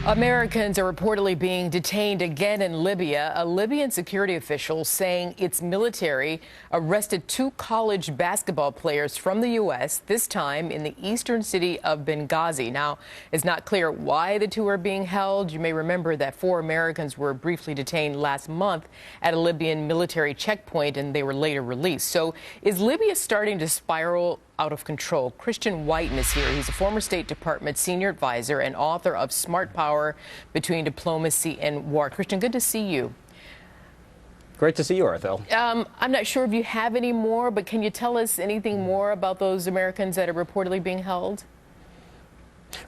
Americans are reportedly being detained again in Libya. A Libyan security official saying its military arrested two college basketball players from the U.S., this time in the eastern city of Benghazi. Now, it's not clear why the two are being held. You may remember that 4 Americans were briefly detained last month at a Libyan military checkpoint, and they were later released. So is Libya starting to spiral out of control? Christian Whiten is here. He's a former State Department senior advisor and author of Smart Power Between Diplomacy and War. Christian, good to see you. Great to see you, Arthel. I'm not sure if you have any more, but can you tell us anything more about those Americans that are reportedly being held?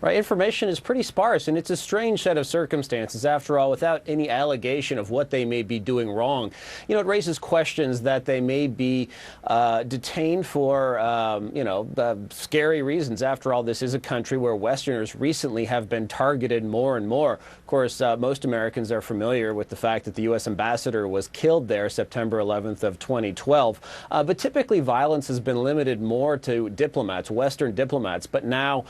Right, information is pretty sparse, and it's a strange set of circumstances, after all, without any allegation of what they may be doing wrong. You know, it raises questions that they may be detained for, scary reasons. After all, this is a country where Westerners recently have been targeted more and more. Of course, most Americans are familiar with the fact that the U.S. ambassador was killed there September 11th of 2012. But typically, violence has been limited more to diplomats, Western diplomats. But now,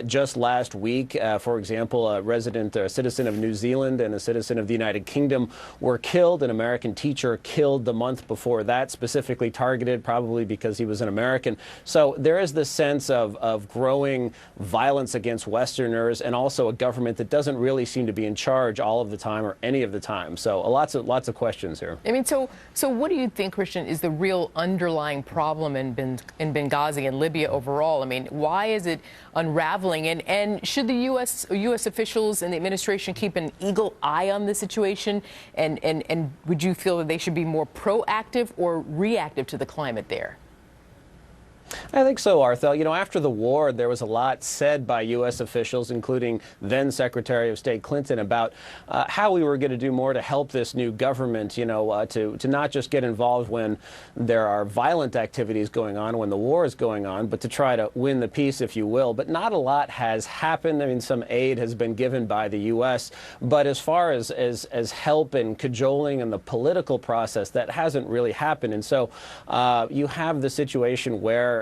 just last week, for example, a citizen of New Zealand and a citizen of the United Kingdom were killed. An American teacher killed the month before that, specifically targeted, probably because he was an American. So there is this sense of growing violence against Westerners, and also a government that doesn't really seem to be in charge all of the time or any of the time. So lots of questions here. I mean, so what do you think, Christian, is the real underlying problem in Benghazi and Libya overall? I mean, why is it unraveling? And should the U.S. officials and the administration keep an eagle eye on the situation? And would you feel that they should be more proactive or reactive to the climate there? I think so, Arthel. You know, after the war, there was a lot said by U.S. officials, including then Secretary of State Clinton, about how we were going to do more to help this new government, to not just get involved when there are violent activities going on, when the war is going on, but to try to win the peace, if you will. But not a lot has happened. I mean, some aid has been given by the U.S., but as far as help and cajoling in the political process, that hasn't really happened. And so you have the situation where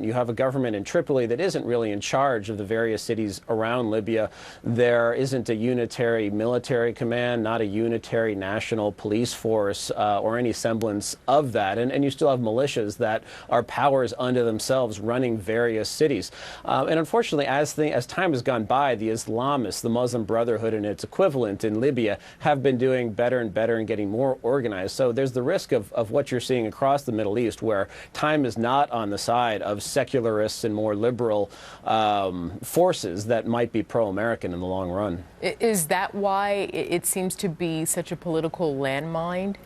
you have a government in Tripoli that isn't really in charge of the various cities around Libya. There isn't a unitary military command, not a unitary national police force, or any semblance of that. And you still have militias that are powers unto themselves running various cities. And unfortunately, as time has gone by, the Islamists, the Muslim Brotherhood and its equivalent in Libya, have been doing better and better and getting more organized. So there's the risk of what you're seeing across the Middle East, where time is not on the side of secularists and more liberal forces that might be pro-American in the long run. Is that why it seems to be such a political landmine?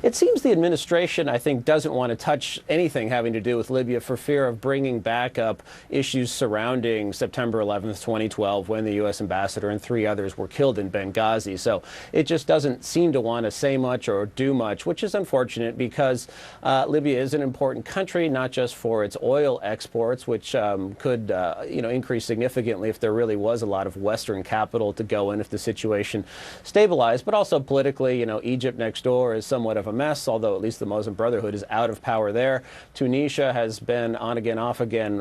It seems the administration, I think, doesn't want to touch anything having to do with Libya for fear of bringing back up issues surrounding September 11th, 2012, when the U.S. ambassador and 3 others were killed in Benghazi. So it just doesn't seem to want to say much or do much, which is unfortunate because Libya is an important country, not just for its oil exports, which could increase significantly if there really was a lot of Western capital to go in if the situation stabilized, but also politically. Egypt next door is somewhat of a mess, although at least the Muslim Brotherhood is out of power there. Tunisia has been on again, off again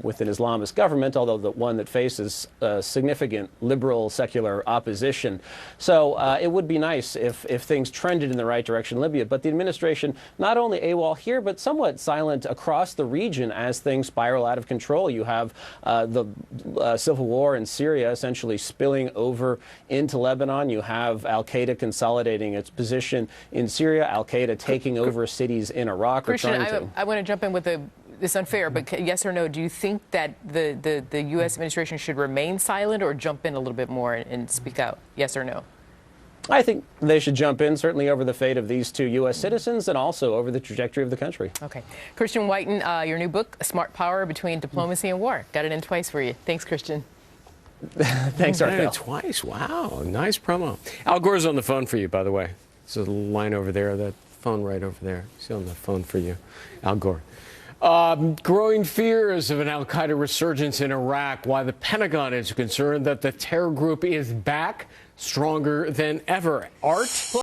with an Islamist government, although the one that faces significant liberal secular opposition. So it would be nice if things trended in the right direction in Libya. But the administration, not only AWOL here, but somewhat silent across the region as things spiral out of control. You have the civil war in Syria essentially spilling over into Lebanon. You have al-Qaeda consolidating its position in Syria, al-Qaeda taking over cities in Iraq. Christian, I want to jump in with this unfair, but yes or no, do you think that the U.S. administration should remain silent or jump in a little bit more and speak out? Yes or no? I think they should jump in, certainly over the fate of these 2 U.S. citizens and also over the trajectory of the country. Okay. Christian Whiten, your new book, Smart Power Between Diplomacy and War. Got it in twice for you. Thanks, Christian. Thanks, Arthel. Twice. Wow. Nice promo. Al Gore's on the phone for you, by the way. There's a line over there, that phone right over there. He's on the phone for you. Al Gore. Growing fears of an al-Qaeda resurgence in Iraq, why the Pentagon is concerned that the terror group is back stronger than ever. Art?